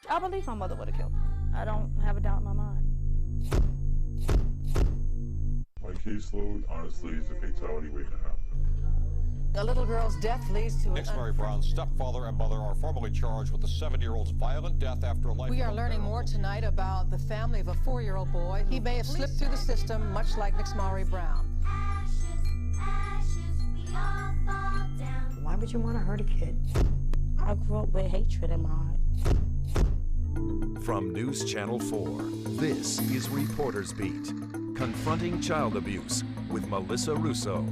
I believe my mother would have killed me. I don't have a doubt in my mind. My caseload, honestly, is a fatality waiting to happen. A little girl's death leads to Mary Brown's stepfather and mother are formally charged with the 7-year-old's violent death after a life. We are learning more tonight about the family of a 4-year-old boy. He may have slipped through the system, much like Mary Brown. Why would you want to hurt a kid? I grew up with hatred in my heart. From News Channel 4, this is Reporter's Beat, Confronting Child Abuse with Melissa Russo.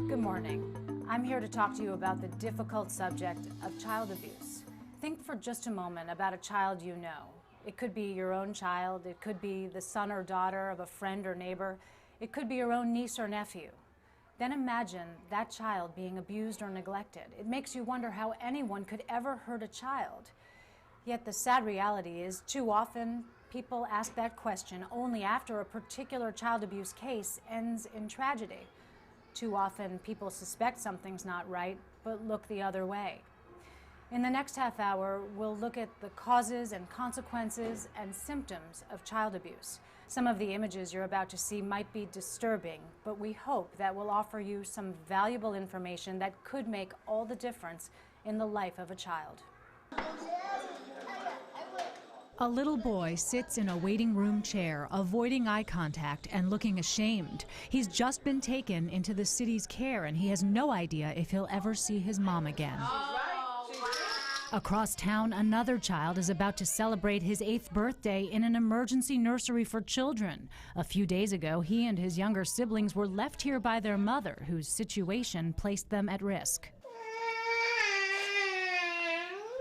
Good morning. I'm here to talk to you about the difficult subject of child abuse. Think for just a moment about a child you know. It could be your own child, it could be the son or daughter of a friend or neighbor, it could be your own niece or nephew. Then imagine that child being abused or neglected. It makes you wonder how anyone could ever hurt a child. Yet the sad reality is, too often, people ask that question only after a particular child abuse case ends in tragedy. Too often, people suspect something's not right, but look the other way. In the next half hour, we'll look at the causes and consequences and symptoms of child abuse. Some of the images you're about to see might be disturbing, but we hope that will offer you some valuable information that could make all the difference in the life of a child. A little boy sits in a waiting room chair, avoiding eye contact and looking ashamed. He's just been taken into the city's care, and he has no idea if he'll ever see his mom again. Across town, another child is about to celebrate his 8th birthday in an emergency nursery for children. A few days ago, he and his younger siblings were left here by their mother, whose situation placed them at risk.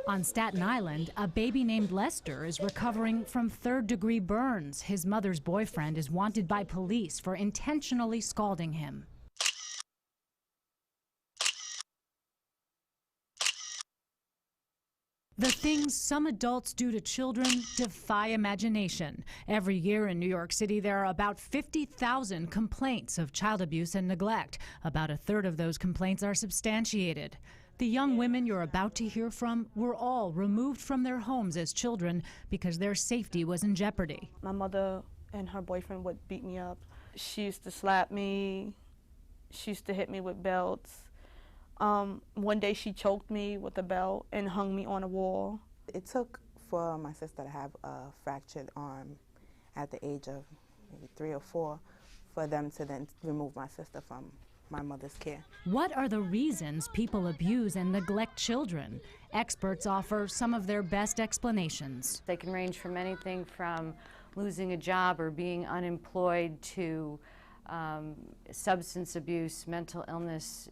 On Staten Island, a baby named Lester is recovering from 3rd-degree burns. His mother's boyfriend is wanted by police for intentionally scalding him. The things some adults do to children defy imagination. Every year in New York City, there are about 50,000 complaints of child abuse and neglect. About a third of those complaints are substantiated. The young women you're about to hear from were all removed from their homes as children because their safety was in jeopardy. My mother and her boyfriend would beat me up. She used to slap me. She used to hit me with belts. One day she choked me with a belt and hung me on a wall. It took for my sister to have a fractured arm at the age of maybe 3 or 4 for them to then remove my sister from my mother's care. What are the reasons people abuse and neglect children? Experts offer some of their best explanations. They can range from anything from losing a job or being unemployed to substance abuse, mental illness,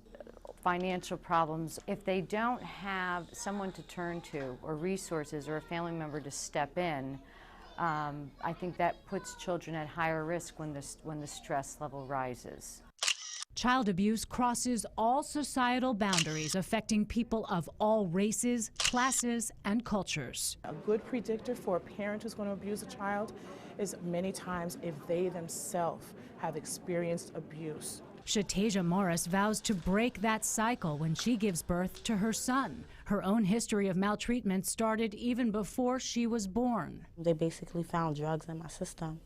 financial problems. If they don't have someone to turn to or resources or a family member to step in, I think that puts children at higher risk when the stress level rises. Child abuse crosses all societal boundaries, affecting people of all races, classes, and cultures. A good predictor for a parent who's going to abuse a child is many times if they themselves have experienced abuse. Shatasia Morris vows to break that cycle when she gives birth to her son. Her own history of maltreatment started even before she was born. They basically found drugs in my system,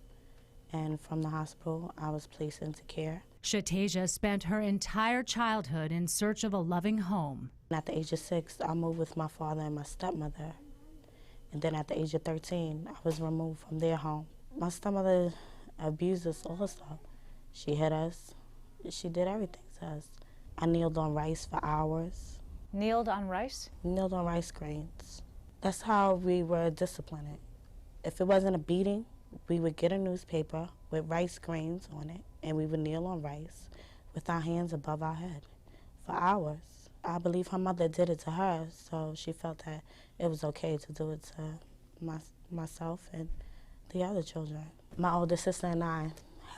and from the hospital I was placed into care. Shatasia spent her entire childhood in search of a loving home. At the age of 6, I moved with my father and my stepmother. And then at the age of 13, I was removed from their home. My stepmother abused us also. She hit us. She did everything to us. I kneeled on rice for hours. Kneeled on rice? Kneeled on rice grains. That's how we were disciplined. If it wasn't a beating, we would get a newspaper with rice grains on it, and we would kneel on rice with our hands above our head for hours. I believe her mother did it to her, so she felt that it was okay to do it to myself and the other children. My older sister and I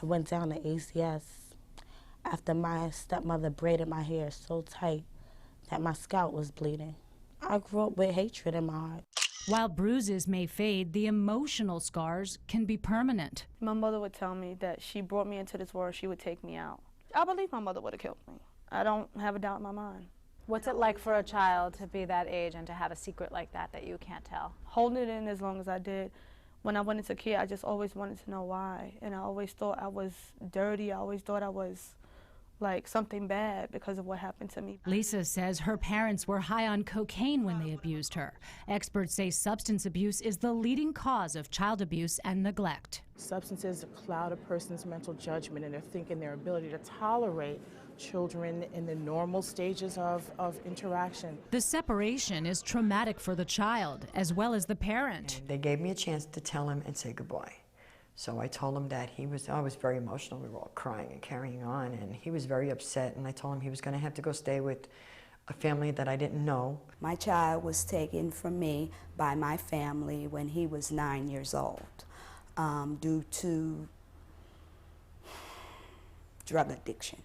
went down to ACS after my stepmother braided my hair so tight that my scalp was bleeding. I grew up with hatred in my heart. While bruises may fade, the emotional scars can be permanent. My mother would tell me that she brought me into this world, she would take me out. I believe my mother would have killed me. I don't have a doubt in my mind. What's it like for a child to be that age and to have a secret like that you can't tell? Holding it in as long as I did. When I went into care, I just always wanted to know why. And I always thought I was dirty. I always thought I was like something bad because of what happened to me. Lisa says her parents were high on cocaine when they abused her. Experts say substance abuse is the leading cause of child abuse and neglect. Substances cloud a person's mental judgment and their ability to tolerate children in the normal stages of interaction. The separation is traumatic for the child as well as the parent. And they gave me a chance to tell him and say goodbye. So I told him that I was very emotional. We were all crying and carrying on, and he was very upset, and I told him he was going to have to go stay with a family that I didn't know. My child was taken from me by my family when he was 9 years old due to drug addiction.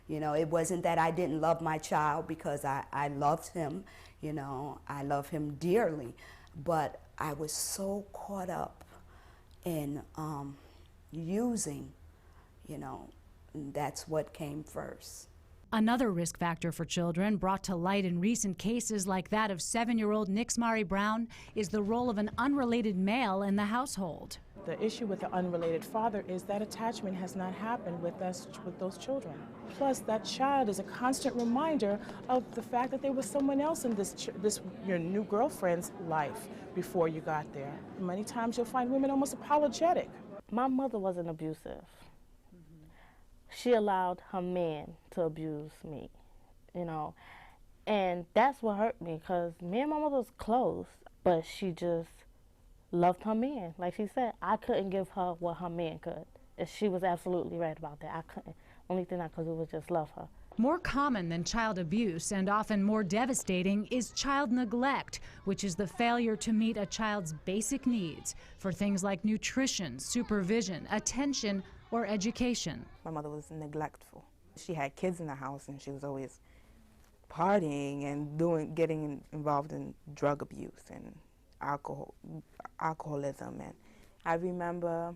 You know, it wasn't that I didn't love my child, because I loved him, you know, I love him dearly, but I was so caught up in using, you know, that's what came first. Another risk factor for children brought to light in recent cases like that of 7-year-old Nixmari Brown is the role of an unrelated male in the household. The issue with the unrelated father is that attachment has not happened with those children. Plus, that child is a constant reminder of the fact that there was someone else in your new girlfriend's life before you got there. Many times you'll find women almost apologetic. My mother wasn't abusive. She allowed her man to abuse me, you know, and that's what hurt me, because me and my mother was close, but she just loved her man. Like she said, I couldn't give her what her man could. And she was absolutely right about that. I couldn't. Only thing I could do was just love her. More common than child abuse and often more devastating is child neglect, which is the failure to meet a child's basic needs for things like nutrition, supervision, attention, or education. My mother was neglectful. She had kids in the house, and she was always partying and getting involved in drug abuse and alcoholism. And I remember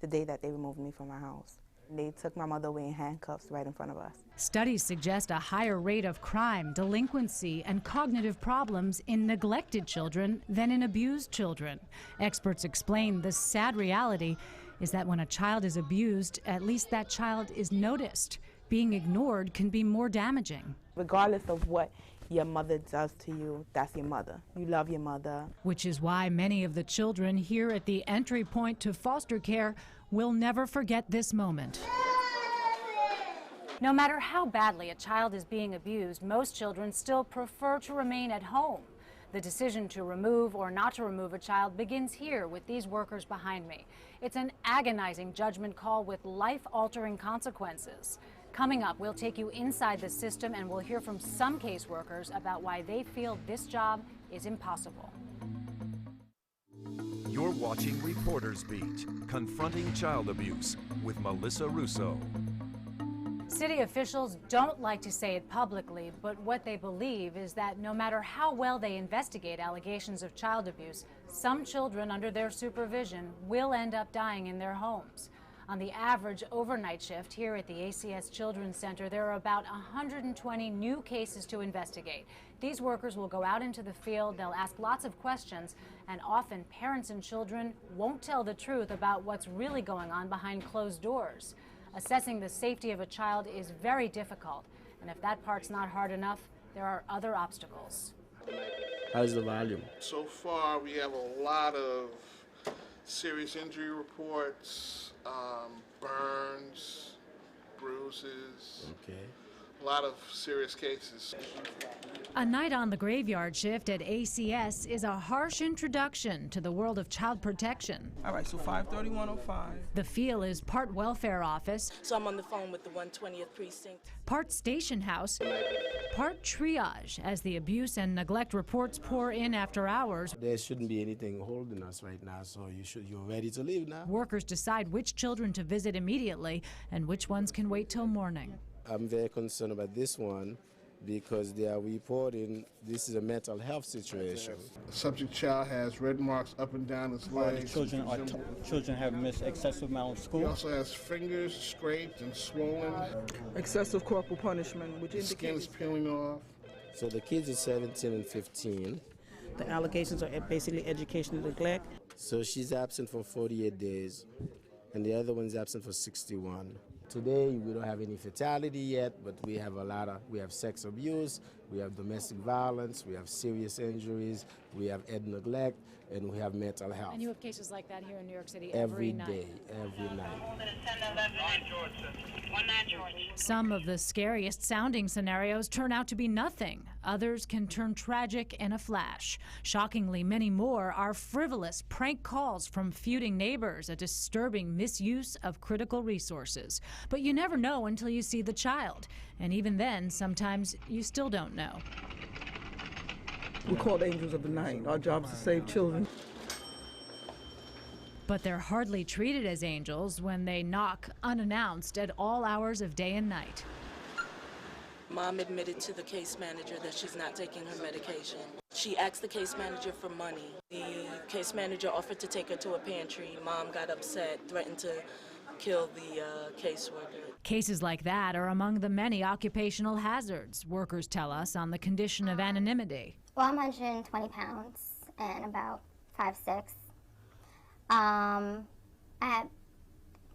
the day that they removed me from my house. They took my mother away in handcuffs right in front of us. Studies suggest a higher rate of crime, delinquency, and cognitive problems in neglected children than in abused children. Experts explain the sad reality is that when a child is abused, at least that child is noticed. Being ignored can be more damaging. Regardless of what your mother does to you, that's your mother. You love your mother. Which is why many of the children here at the entry point to foster care will never forget this moment. No matter how badly a child is being abused, most children still prefer to remain at home. The decision to remove or not to remove a child begins here with these workers behind me. It's an agonizing judgment call with life-altering consequences. Coming up, we'll take you inside the system and we'll hear from some caseworkers about why they feel this job is impossible. You're watching Reporters Beat, Confronting Child Abuse with Melissa Russo. City officials don't like to say it publicly, but what they believe is that no matter how well they investigate allegations of child abuse, some children under their supervision will end up dying in their homes. On the average overnight shift here at the ACS Children's Center, there are about 120 new cases to investigate. These workers will go out into the field, they'll ask lots of questions, and often parents and children won't tell the truth about what's really going on behind closed doors. Assessing the safety of a child is very difficult, and if that part's not hard enough, there are other obstacles. How's the volume? So far, we have a lot of serious injury reports, burns, bruises. Okay. A lot of serious cases. A night on the graveyard shift at ACS is a harsh introduction to the world of child protection. All right, so 53105. The feel is part welfare office. So I'm on the phone with the 120th precinct. Part station house, part triage as the abuse and neglect reports pour in after hours. There shouldn't be anything holding us right now, so you're ready to leave now. Workers decide which children to visit immediately and which ones can wait till morning. I'm very concerned about this one because they are reporting this is a mental health situation. The subject child has red marks up and down his legs. Children have missed excessive amount of school. He also has fingers scraped and swollen. Excessive corporal punishment, which His skin is peeling off. So the kids are 17 and 15. The allegations are basically educational neglect. So she's absent for 48 days, and the other one's absent for 61. Today, we don't have any fatality yet, but we have we have sex abuse, we have domestic violence, we have serious injuries, we have ed neglect, and we have mental health. And you have cases like that here in New York City every night. day, every night. Some of the scariest sounding scenarios turn out to be nothing. Others can turn tragic in a flash. Shockingly, many more are frivolous prank calls from feuding neighbors, a disturbing misuse of critical resources. But you never know until you see the child. And even then, sometimes you still don't know. We're called angels of the night. Our job is to save children. But they're hardly treated as angels when they knock unannounced at all hours of day and night. Mom admitted to the case manager that she's not taking her medication. She asked the case manager for money. The case manager offered to take her to a pantry. Mom got upset, threatened to kill the caseworker. Cases like that are among the many occupational hazards, workers tell us, on the condition of anonymity. Well, I'm 120 pounds and about 5'6". I had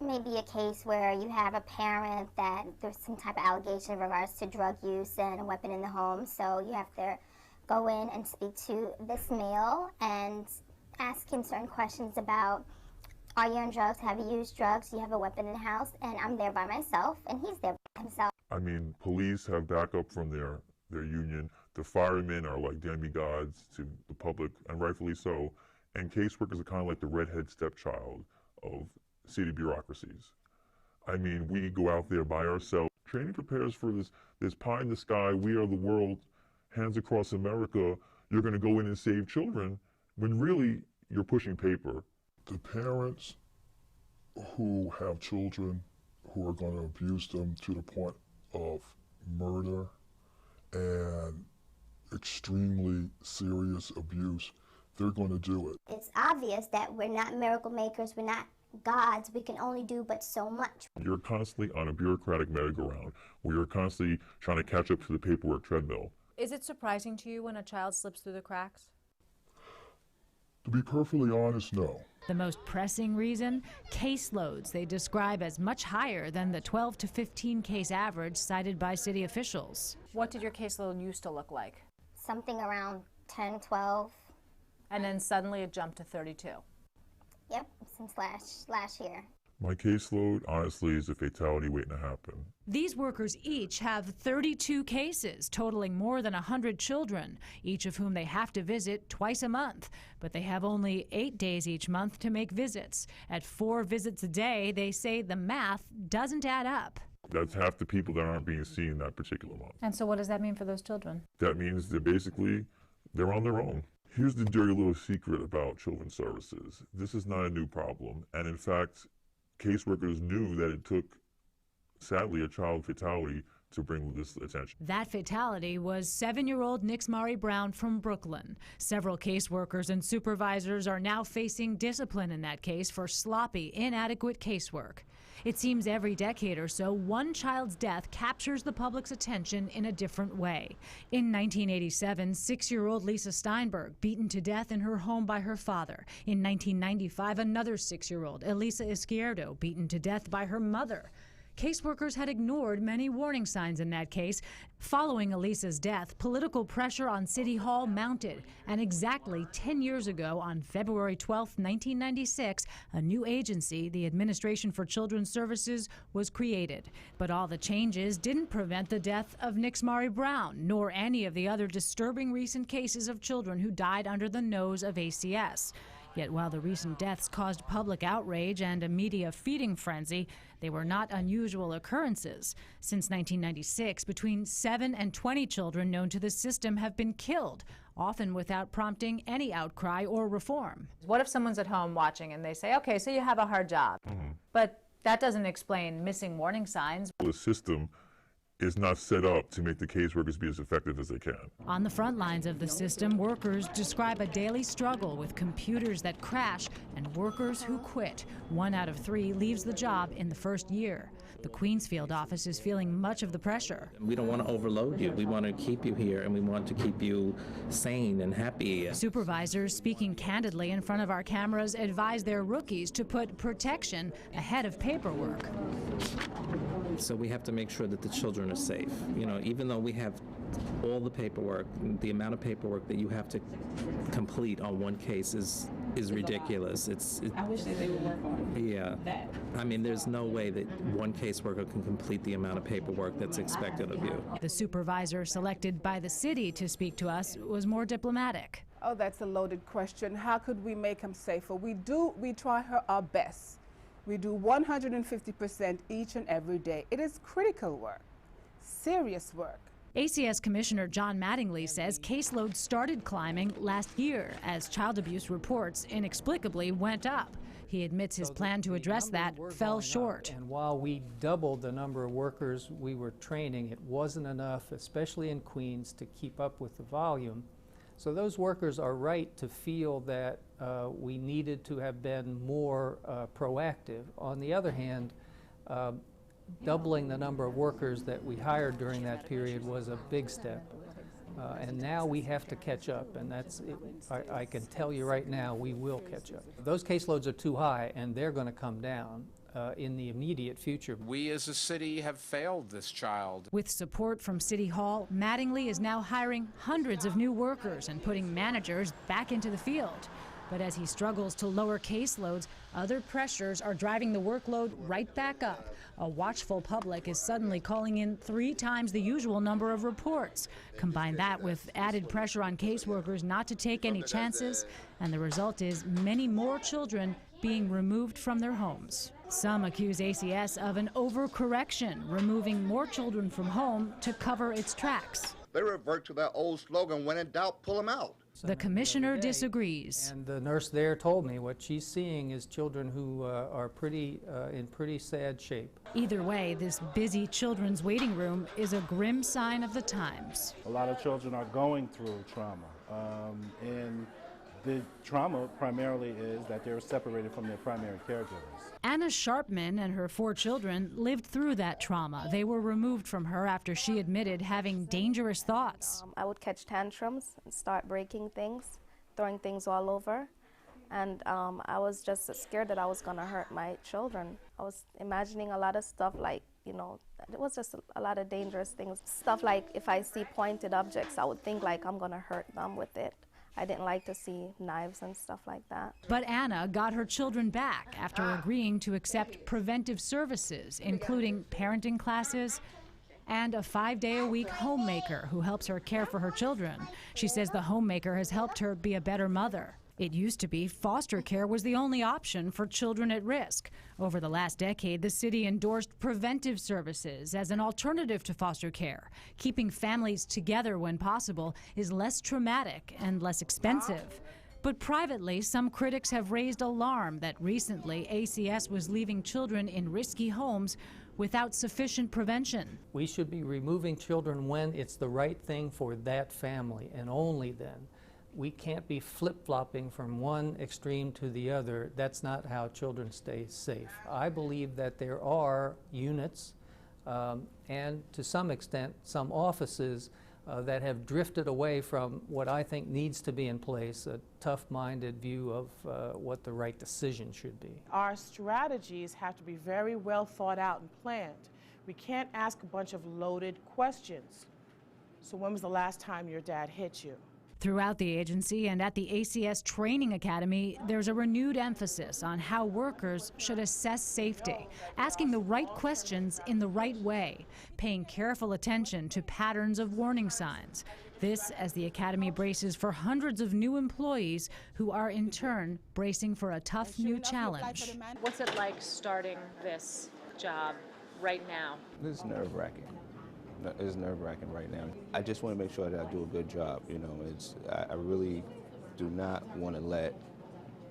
maybe a case where you have a parent that there's some type of allegation in regards to drug use and a weapon in the home, so you have to go in and speak to this male and ask him certain questions about, are you on drugs? Have you used drugs? Do you have a weapon in the house? And I'm there by myself, and he's there by himself. I mean, police have backup from their union. The firemen are like demigods to the public, and rightfully so. And caseworkers are kind of like the redhead stepchild of city bureaucracies. I mean, we go out there by ourselves. Training prepares for this pie in the sky, we are the world, hands across America, you're going to go in and save children, when really you're pushing paper. The parents who have children who are going to abuse them to the point of murder and extremely serious abuse, they're going to do it. It's obvious that we're not miracle makers, we're not gods, we can only do but so much. You're constantly on a bureaucratic merry-go-round where you're constantly trying to catch up to the paperwork treadmill. Is it surprising to you when a child slips through the cracks? To be perfectly honest, no. The most pressing reason? Caseloads they describe as much higher than the 12 to 15 case average cited by city officials. What did your caseload used to look like? Something around 10, 12. And then suddenly it jumped to 32. Yep, since last year. My caseload, honestly, is a fatality waiting to happen. These workers each have 32 cases, totaling more than 100 children, each of whom they have to visit twice a month. But they have only 8 days each month to make visits. At 4 visits a day, they say the math doesn't add up. That's half the people that aren't being seen that particular month. And so what does that mean for those children? That means they're on their own. Here's the dirty little secret about children's services. This is not a new problem. And in fact, caseworkers knew that it took, sadly, a child fatality to bring this attention. That fatality was 7-year-old Nixmari Brown from Brooklyn. Several caseworkers and supervisors are now facing discipline in that case for sloppy, inadequate casework. It seems every decade or so, one child's death captures the public's attention in a different way. In 1987, 6-year-old Lisa Steinberg beaten to death in her home by her father. In 1995, another 6-year-old, Elisa Izquierdo, beaten to death by her mother. Caseworkers had ignored many warning signs in that case. Following Elisa's death, political pressure on City Hall mounted. And exactly 10 years ago, on February 12, 1996, a new agency, the Administration for Children's Services, was created. But all the changes didn't prevent the death of Nixmari Brown, nor any of the other disturbing recent cases of children who died under the nose of ACS. Yet while the recent deaths caused public outrage and a media feeding frenzy, they were not unusual occurrences. Since 1996, between 7 and 20 children known to the system have been killed, often without prompting any outcry or reform. What if someone's at home watching and they say, okay, so you have a hard job, but that doesn't explain missing warning signs. The system is not set up to make the caseworkers be as effective as they can. On the front lines of the system, workers describe a daily struggle with computers that crash and workers who quit. 1 out of 3 leaves the job in the first year. The Queensfield office is feeling much of the pressure. We don't want to overload you. We want to keep you here, and we want to keep you sane and happy. Supervisors speaking candidly in front of our cameras advise their rookies to put protection ahead of paperwork. So we have to make sure that the children are safe. You know, even though we have all the paperwork, the amount of paperwork that you have to complete on one case is ridiculous. I wish that they would work on that. I mean, there's no way that one caseworker can complete the amount of paperwork that's expected of you. The supervisor selected by the city to speak to us was more diplomatic. Oh, that's a loaded question. How could we make him safer? We try our best. We do 150% each and every day. It is critical work, serious work. ACS Commissioner John Mattingly says caseload started climbing last year as child abuse reports inexplicably went up. He admits his plan to address that fell short. And while we doubled the number of workers we were training, it wasn't enough, especially in Queens, to keep up with the volume. So those workers are right to feel that we needed to have been more proactive. On the other hand, doubling the number of workers that we hired during that period was a big step. And now we have to catch up, and I can tell you right now, we will catch up. Those caseloads are too high, and they're going to come down in the immediate future. We as a city have failed this child. With support from City Hall, Mattingly is now hiring hundreds of new workers and putting managers back into the field. But as he struggles to lower caseloads, other pressures are driving the workload right back up. A watchful public is suddenly calling in 3 times the usual number of reports. Combine that with added pressure on caseworkers not to take any chances, and the result is many more children being removed from their homes. Some accuse ACS of an overcorrection, removing more children from home to cover its tracks. They revert to that old slogan, when in doubt, pull them out. The commissioner disagrees. And the nurse there told me what she's seeing is children who are in pretty sad shape. Either way, this busy children's waiting room is a grim sign of the times. A lot of children are going through trauma, and the trauma primarily is that they're separated from their primary caregivers. Anna Sharpman and her 4 children lived through that trauma. They were removed from her after she admitted having dangerous thoughts. I would catch tantrums and start breaking things, throwing things all over. And I was just scared that I was going to hurt my children. I was imagining a lot of stuff like, it was just a lot of dangerous things. Stuff like if I see pointed objects, I would think like I'm going to hurt them with it. I didn't like to see knives and stuff like that. But Anna got her children back after agreeing to accept preventive services, including parenting classes and a 5-day-a-week homemaker who helps her care for her children. She says the homemaker has helped her be a better mother. It used to be foster care was the only option for children at risk. Over the last decade, the city endorsed preventive services as an alternative to foster care. Keeping families together when possible is less traumatic and less expensive. But privately, some critics have raised alarm that recently ACS was leaving children in risky homes without sufficient prevention. We should be removing children when it's the right thing for that family, and only then. We can't be flip-flopping from one extreme to the other. That's not how children stay safe. I believe that there are units and to some extent some offices that have drifted away from what I think needs to be in place, a tough-minded view of what the right decision should be. Our strategies have to be very well thought out and planned. We can't ask a bunch of loaded questions. So when was the last time your dad hit you? Throughout the agency and at the ACS Training Academy, there's a renewed emphasis on how workers should assess safety, asking the right questions in the right way, paying careful attention to patterns of warning signs. This as the Academy braces for hundreds of new employees who are in turn bracing for a tough new challenge. What's it like starting this job right now? It's nerve-wracking. It's nerve-wracking right now. I just want to make sure that I do a good job. I really do not want to let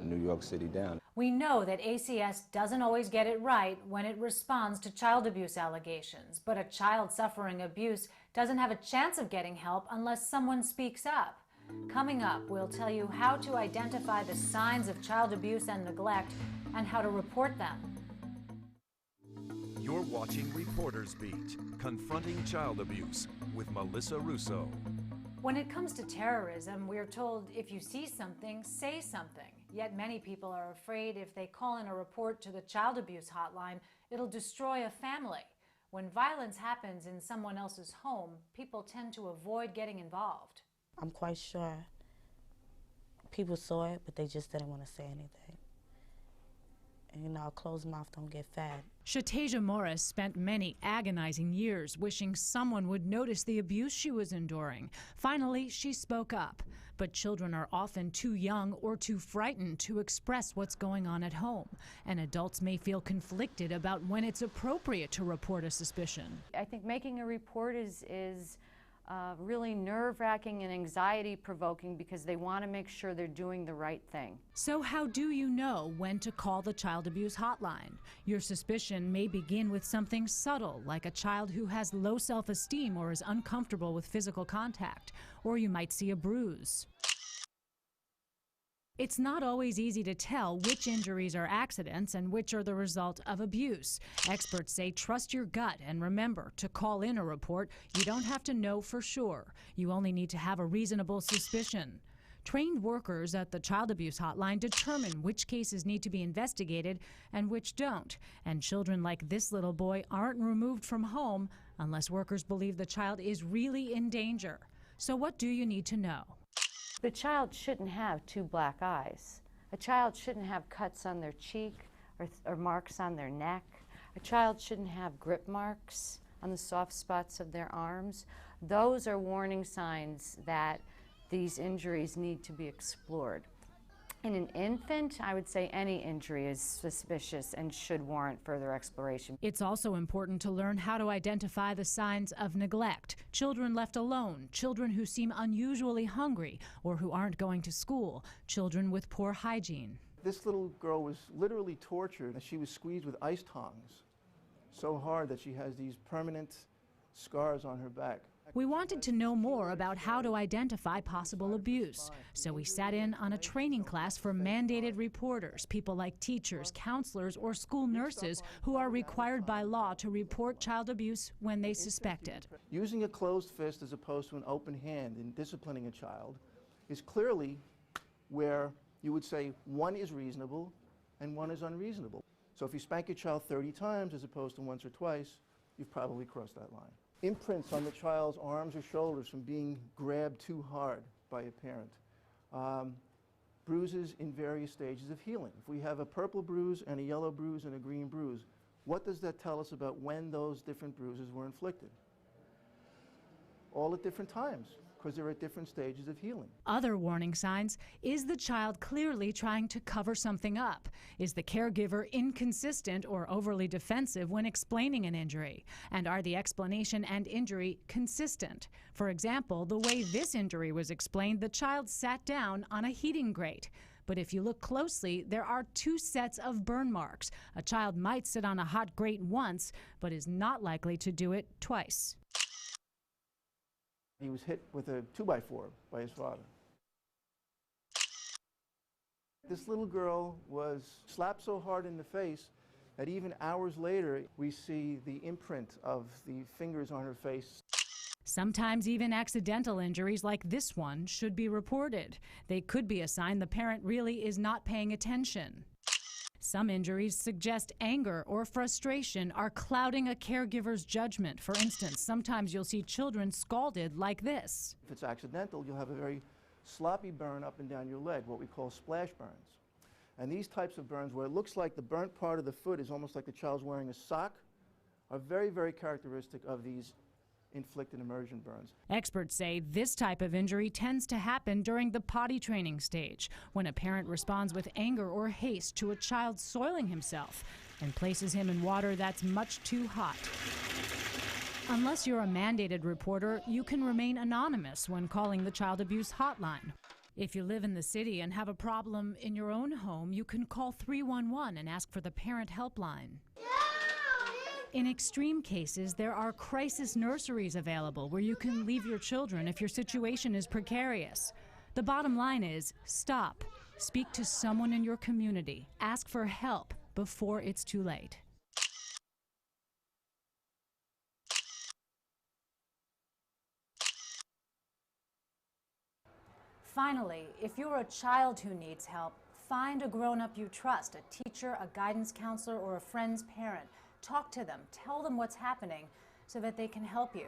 New York City down. We know that ACS doesn't always get it right when it responds to child abuse allegations, but a child suffering abuse doesn't have a chance of getting help unless someone speaks up. Coming up, we'll tell you how to identify the signs of child abuse and neglect and how to report them. You're watching Reporters Beat, Confronting Child Abuse with Melissa Russo. When it comes to terrorism, we're told if you see something, say something. Yet many people are afraid if they call in a report to the child abuse hotline, it'll destroy a family. When violence happens in someone else's home, people tend to avoid getting involved. I'm quite sure people saw it, but they just didn't want to say anything. And you know, a closed mouth don't get fed. Shatasia Morris spent many agonizing years wishing someone would notice the abuse she was enduring. Finally, she spoke up. But children are often too young or too frightened to express what's going on at home. And adults may feel conflicted about when it's appropriate to report a suspicion. I think making a report is really nerve-wracking and anxiety-provoking because they want to make sure they're doing the right thing. So how do you know when to call the child abuse hotline? Your suspicion may begin with something subtle, like a child who has low self-esteem or is uncomfortable with physical contact, or you might see a bruise. It's not always easy to tell which injuries are accidents and which are the result of abuse. Experts say trust your gut and remember, to call in a report, you don't have to know for sure. You only need to have a reasonable suspicion. Trained workers at the child abuse hotline determine which cases need to be investigated and which don't. And children like this little boy aren't removed from home unless workers believe the child is really in danger. So what do you need to know? The child shouldn't have two black eyes. A child shouldn't have cuts on their cheek or marks on their neck. A child shouldn't have grip marks on the soft spots of their arms. Those are warning signs that these injuries need to be explored. In an infant, I would say any injury is suspicious and should warrant further exploration. It's also important to learn how to identify the signs of neglect. Children left alone, children who seem unusually hungry or who aren't going to school, children with poor hygiene. This little girl was literally tortured. She was squeezed with ice tongs so hard that she has these permanent scars on her back. We wanted to know more about how to identify possible abuse, so we sat in on a training class for mandated reporters, people like teachers, counselors, or school nurses who are required by law to report child abuse when they suspect it. Using a closed fist as opposed to an open hand in disciplining a child is clearly where you would say one is reasonable and one is unreasonable. So if you spank your child 30 times as opposed to once or twice, you've probably crossed that line. Imprints on the child's arms or shoulders from being grabbed too hard by a parent. Bruises in various stages of healing. If we have a purple bruise and a yellow bruise and a green bruise, what does that tell us about when those different bruises were inflicted? All at different times, because they're at different stages of healing. Other warning signs: is the child clearly trying to cover something up? Is the caregiver inconsistent or overly defensive when explaining an injury? And are the explanation and injury consistent? For example, the way this injury was explained, the child sat down on a heating grate. But if you look closely, there are two sets of burn marks. A child might sit on a hot grate once, but is not likely to do it twice. He was hit with a 2x4 by his father. This little girl was slapped so hard in the face that even hours later, we see the imprint of the fingers on her face. Sometimes even accidental injuries like this one should be reported. They could be a sign the parent really is not paying attention. Some injuries suggest anger or frustration are clouding a caregiver's judgment. For instance, sometimes you'll see children scalded like this. If it's accidental, you'll have a very sloppy burn up and down your leg, what we call splash burns. And these types of burns, where it looks like the burnt part of the foot is almost like the child's wearing a sock, are very, very characteristic of these inflicted immersion burns. Experts say this type of injury tends to happen during the potty training stage, when a parent responds with anger or haste to a child soiling himself and places him in water that's much too hot. Unless you're a mandated reporter, you can remain anonymous when calling the child abuse hotline. If you live in the city and have a problem in your own home, you can call 311 and ask for the Parent Helpline. In extreme cases, there are crisis nurseries available where you can leave your children if your situation is precarious. The bottom line is, stop. Speak to someone in your community. Ask for help before it's too late. Finally, if you're a child who needs help, find a grown-up you trust, a teacher, a guidance counselor, or a friend's parent. Talk to them, tell them what's happening so that they can help you.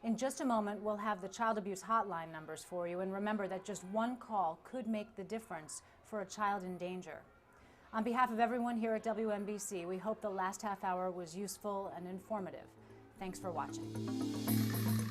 In just a moment, we'll have the child abuse hotline numbers for you, and remember that just one call could make the difference for a child in danger. On behalf of everyone here at WNBC, we hope the last half hour was useful and informative. Thanks for watching.